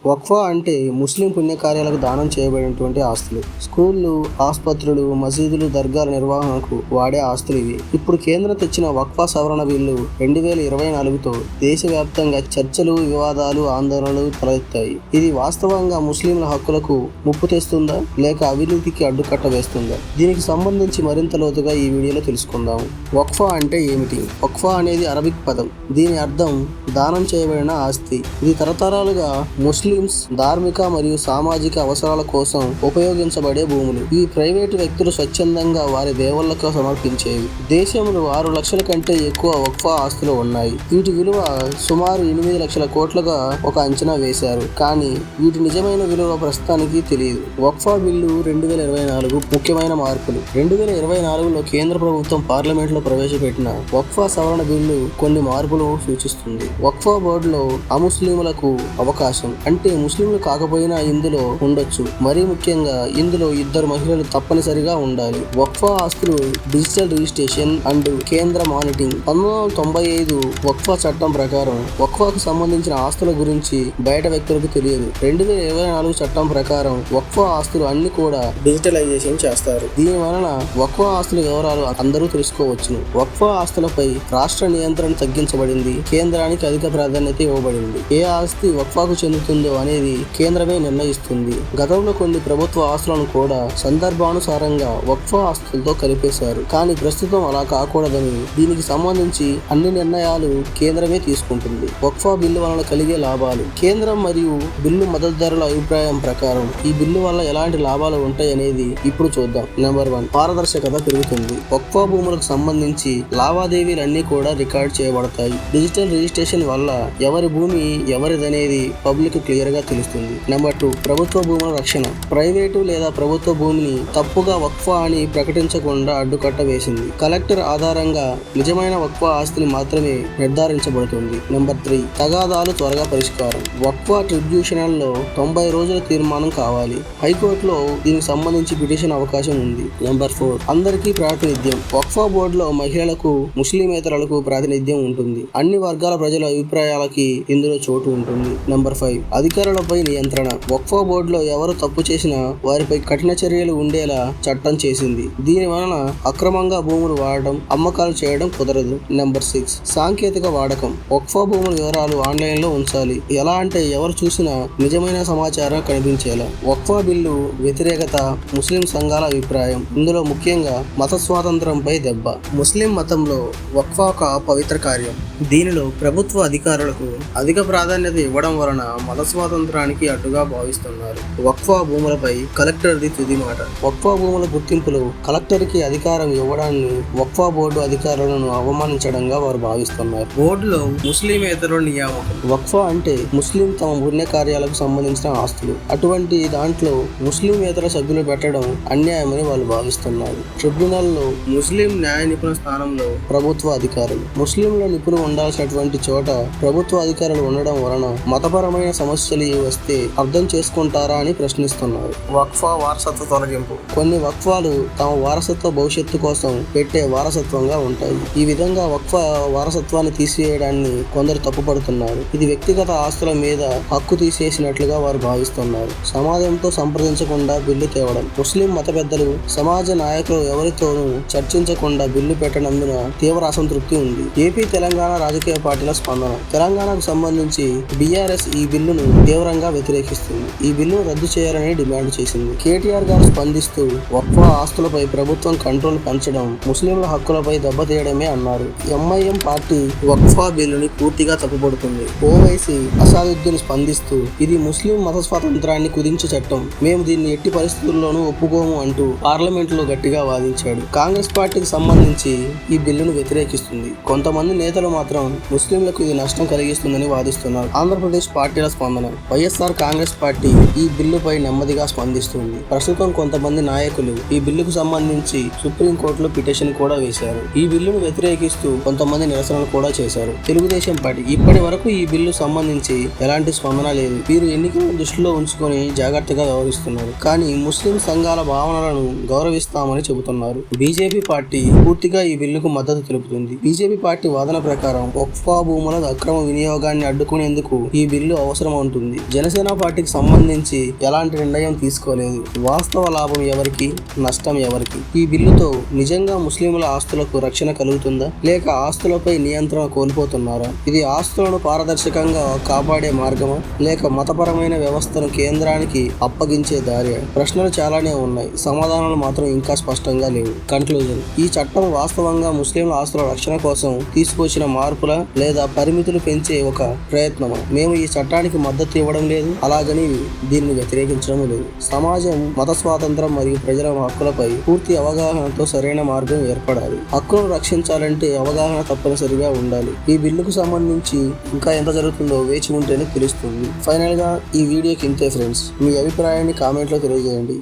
వక్ఫా అంటే ముస్లిం పుణ్యకార్యాలకు దానం చేయబడినటువంటి ఆస్తులు. స్కూళ్లు, ఆసుపత్రులు, మసీదులు, దర్గాల నిర్వహణకు వాడే ఆస్తులు ఇవి. ఇప్పుడు కేంద్రం తెచ్చిన వక్ఫా సవరణ బిల్లు 2024తో దేశవ్యాప్తంగా చర్చలు, వివాదాలు, ఆందోళనలు తలెత్తాయి. ఇది వాస్తవంగా ముస్లింల హక్కులకు ముప్పు తెస్తుందా లేక అవినీతికి అడ్డుకట్ట వేస్తుందా? దీనికి సంబంధించి మరింత లోతుగా ఈ వీడియోలో తెలుసుకుందాం. వక్ఫా అంటే ఏమిటి? వక్ఫా అనేది అరబిక్ పదం. దీని అర్థం దానం చేయబడిన ఆస్తి. ఇది తరతరాలుగా ముస్లిమ్స్ ధార్మిక మరియు సామాజిక అవసరాల కోసం ఉపయోగించబడే భూములు. ఈ ప్రైవేటు వ్యక్తులు స్వచ్ఛందంగా వారి దేవుళ్లకు సమర్పించేవి. దేశంలో 6 లక్షల కంటే ఎక్కువ వక్ఫా ఆస్తులు ఉన్నాయి. వీటి విలువ సుమారు 8 లక్షల కోట్లుగా ఒక అంచనా వేశారు. కానీ వీటి నిజమైన విలువ ప్రస్తుతానికి తెలియదు. వక్ఫా బిల్లు 2024 ముఖ్యమైన మార్పులు. 2024లో కేంద్ర ప్రభుత్వం పార్లమెంట్లో ప్రవేశపెట్టిన వక్ఫా సవరణ బిల్లు కొన్ని మార్పులు సూచిస్తుంది. వక్ఫా బోర్డులో అముస్లింలకు అవకాశం, అంటే ముస్లింలు కాకపోయినా ఇందులో ఉండొచ్చు. మరీ ముఖ్యంగా ఇందులో 2 మహిళలు తప్పనిసరిగా ఉండాలి. వక్ఫా ఆస్తులు డిజిటల్ రిజిస్ట్రేషన్ అండ్ కేంద్ర మానిటరింగ్. 1995 వక్ఫా చట్టం ప్రకారం వక్ఫాకు సంబంధించిన ఆస్తుల గురించి బయట వ్యక్తులకు తెలియదు. 2024 చట్టం ప్రకారం వక్ఫా ఆస్తులు అన్ని కూడా డిజిటలైజేషన్ చేస్తారు. దీని వలన వక్ఫా ఆస్తుల వివరాలు అందరూ తెలుసుకోవచ్చును. వక్ఫా ఆస్తులపై రాష్ట్ర నియంత్రణ తగ్గించబడింది. కేంద్రానికి అధిక ప్రాధాన్యత ఇవ్వబడింది. ఏ ఆస్తి వక్ఫాకు చెందుతుందో అనేది కేంద్రమే నిర్ణయిస్తుంది. గతంలో కొన్ని ప్రభుత్వ ఆస్తులను కూడా సందర్భానుసారంగా వక్ఫా ఆస్తులతో కలిపేశారు. కానీ ప్రస్తుతం అలా కాకూడదని, దీనికి సంబంధించి అన్ని నిర్ణయాలు కేంద్రమే తీసుకుంటుంది. వక్ఫా బిల్లు వలన కలిగే లాభాలు. కేంద్రం మరియు బిల్లు మద్దతుదారుల అభిప్రాయం ప్రకారం ఈ బిల్లు వల్ల ఎలాంటి లాభాలు ఉంటాయి అనేది ఇప్పుడు చూద్దాం. నెంబర్ 1, పారదర్శకత పెరుగుతుంది. వక్ఫా భూములకు సంబంధించి లావాదేవీలన్నీ కూడా రికార్డ్ చేయబడతాయి. డిజిటల్ రిజిస్ట్రేషన్ వల్ల ఎవరి భూమి ఎవరిదనేది పబ్లిక్ క్లియర్ గా తెలుస్తుంది. నెంబర్ 2, ప్రభుత్వ భూముల రక్షణ. ప్రైవేటు లేదా ప్రభుత్వ భూమిని తప్పుగా వక్ఫా అని ప్రకటించకుండా అడ్డుకట్ట వేసింది. కలెక్టర్ ఆధారంగా నిజమైన వక్ఫా ఆస్తిని మాత్రమే నిర్ధారించబడుతుంది. నెంబర్ 3, తగాదాలు త్వరగా పరిష్కారం. వక్ఫా ట్రిబ్యునల్లో 90 రోజుల తీర్మానం కావాలి. హైకోర్టులో దీనికి సంబంధించి పిటిషన్ అవకాశం ఉంది. నెంబర్ 4, అందరికీ ప్రాతినిధ్యం. వక్ఫా బోర్డులో మహిళలకు, ముస్లిమేతరులకు ప్రాతినిధ్యం ఉంటుంది. అన్ని వర్గాల ప్రజల అభిప్రాయాలకి ఇందులో చోటు ఉంటుంది. నెంబర్ 5, అధికారులపై నియంత్రణ. వక్ఫా బోర్డులో ఎవరు తప్పు చేసినా వారిపై కఠిన చర్యలు ఉండేలా చట్టం చేసింది. దీని వలన అక్రమంగా భూములు వాడడం, అమ్మకాలు చేయడం కుదరదు. నెంబర్ 6, సాంకేతిక వాడకం. వక్ఫా భూముల వివరాలు ఆన్లైన్ లో ఉంచాలి. ఎలా అంటే ఎవరు చూసినా నిజమైన సమాచారం కనిపించేలా. వక్ఫా బిల్లు వ్యతిరేకత. ముస్లిం సంఘాల అభిప్రాయం. ఇందులో ముఖ్యంగా మత స్వాతంత్రంపై దెబ్బ. ముస్లిం మతంలో వక్ఫా ఒక పవిత్ర కార్యం. దీనిలో ప్రభుత్వ అధికారులకు అధిక ప్రాధాన్యత ఇవ్వడం వలన మత స్వాతంత్రానికి అడ్డుగా భావిస్తున్నారు. వక్ఫా భూములపై కలెక్టర్ది తుది మాట. వక్ఫా భూముల గుర్తింపులో కలెక్టర్కి అధికారం ఇవ్వడాన్ని వక్ఫా బోర్డు అధికారులను అవమానించడంగా వారు భావిస్తున్నారు. బోర్డులో ముస్లిమేతరుల నియామకం. వక్ఫా అంటే ముస్లిం తమ పుణ్య కార్యాలకు సంబంధించిన ఆస్తులు. అటువంటి దాంట్లో ముస్లిమేతర సభ్యులు పెట్టడం అన్యాయమని వాళ్ళు భావిస్తున్నారు. ట్రిబ్యునల్లో ముస్లిం న్యాయ నిపుణ స్థానంలో ప్రభుత్వ అధికారులు. ముస్లింల నిపుణులు ఉండాల్సినటువంటి చోట ప్రభుత్వ అధికారులు ఉండడం వలన మతపరమైన సమస్యలు వస్తే అర్థం చేసుకుంటారా అని ప్రశ్నిస్తున్నారు. వక్ఫా వారసత్వ తొలగింపు. కొన్ని వక్ఫాలు తమ వారసత్వ భవిష్యత్తు కోసం పెట్టే వారసత్వంగా ఉంటాయి. ఈ విధంగా వక్ఫా వారసత్వాన్ని తీసివేయడాన్ని కొందరు తప్పుపడుతున్నారు. ఇది వ్యక్తిగత ఆస్తుల మీద హక్కు తీసేసినట్లుగా వారు భావిస్తున్నారు. సమాజంతో సంప్రదించకుండా బిల్లు తేవడం. ముస్లిం మత పెద్దలు, సమాజ నాయకులు ఎవరితోనూ చర్చించకుండా బిల్లు పెట్టనందున తీవ్ర అసంతృప్తి ఉంది. ఏపీ, తెలంగాణ రాజకీయ పార్టీల స్పందన. తెలంగాణకు సంబంధించి బీఆర్ఎస్ ఈ బిల్లును తీవ్రంగా వ్యతిరేకిస్తుంది. ఈ బిల్లును రద్దు చేయాలని డిమాండ్ చేసింది. కేటీఆర్ గారు స్పందిస్తూ వక్ఫా ఆస్తులపై ప్రభుత్వం కంట్రోల్ పెంచడం ముస్లింల హక్కులపై దెబ్బతీయడమే అన్నారు. ఎంఐఎం పార్టీ వక్ఫా బిల్లుని పూర్తిగా తప్పుపడుతుంది. ఓవైసీ అసాదుద్దీన్ స్పందిస్తూ ఇది ముస్లిం మత స్వాతంత్రాన్ని కుదించే చట్టం, మేము దీన్ని ఎట్టి పరిస్థితుల్లోనూ ఒప్పుకోము అంటూ పార్లమెంట్ లో గట్టిగా వాదించాడు. కాంగ్రెస్ పార్టీకి సంబంధించి ఈ బిల్లును వ్యతిరేకిస్తుంది. కొంతమంది నేతలు మాత్రం ముస్లింలకు ఇది నష్టం కలిగిస్తుందని వాదిస్తున్నారు. ఆంధ్రప్రదేశ్ పార్టీల స్పందన. వైఎస్ఆర్ కాంగ్రెస్ పార్టీ ఈ బిల్లుపై నెమ్మదిగా స్పందిస్తుంది. ప్రస్తుతం కొంతమంది నాయకులు ఈ బిల్లుకు సంబంధించి సుప్రీంకోర్టులో పిటిషన్ కూడా వేశారు. ఈ బిల్లును వ్యతిరేకిస్తూ కొంతమంది నిరసనలు కూడా చేశారు. తెలుగుదేశం పార్టీ ఇప్పటి వరకు ఈ బిల్లు సంబంధించి ఎలాంటి స్పందన లేదు. వీరు ఎన్నికలను దృష్టిలో ఉంచుకొని జాగ్రత్తగా వ్యవహరిస్తున్నారు. కానీ ముస్లిం సంఘాల భావనలను గౌరవిస్తామని చెబుతున్నారు. బీజేపీ పార్టీ పూర్తిగా ఈ బిల్లుకు మద్దతు తెలుపుతుంది. బీజేపీ పార్టీ వాదన ప్రకారం వక్ఫా భూముల అక్రమ వినియోగాన్ని అడ్డుకునేందుకు ఈ బిల్లు అవసరం అంటూ ఉంటుంది. జనసేన పార్టీకి సంబంధించి ఎలాంటి నిర్ణయం తీసుకోలేదు. వాస్తవ లాభం ఎవరికి, నష్టం ఎవరికి? ఈ బిల్లుతో నిజంగా ముస్లింల ఆస్తులకు రక్షణ కలుగుతుందా, లేక ఆస్తులపై నియంత్రణ కోల్పోతున్నారా? ఇది ఆస్తులను పారదర్శకంగా కాపాడే మార్గమా, లేక మతపరమైన వ్యవస్థను కేంద్రానికి అప్పగించే దారి? ప్రశ్నలు చాలానే ఉన్నాయి, సమాధానాలు మాత్రం ఇంకా స్పష్టంగా లేవు. కన్క్లూజన్: ఈ చట్టం వాస్తవంగా ముస్లింల ఆస్తుల రక్షణ కోసం తీసుకొచ్చిన మార్పుల లేదా పరిమితులు పెంచే ఒక ప్రయత్నమా? మేము ఈ చట్టానికి మద్దతు ఇవ్వడం లేదు, అలాగని దీన్ని వ్యతిరేకించడం లేదు. సమాజం మత స్వాతంత్రం మరియు ప్రజల హక్కులపై పూర్తి అవగాహనతో సరైన మార్గం ఏర్పడాలి. హక్కులను రక్షించాలంటే అవగాహన తప్పనిసరిగా ఉండాలి. ఈ బిల్లుకు సంబంధించి ఇంకా ఎంత జరుగుతుందో వేచి ఉంటేనే తెలుస్తుంది. ఫైనల్ గా ఈ వీడియోకి ఇంతే ఫ్రెండ్స్. మీ అభిప్రాయాన్ని కామెంట్లో తెలియజేయండి.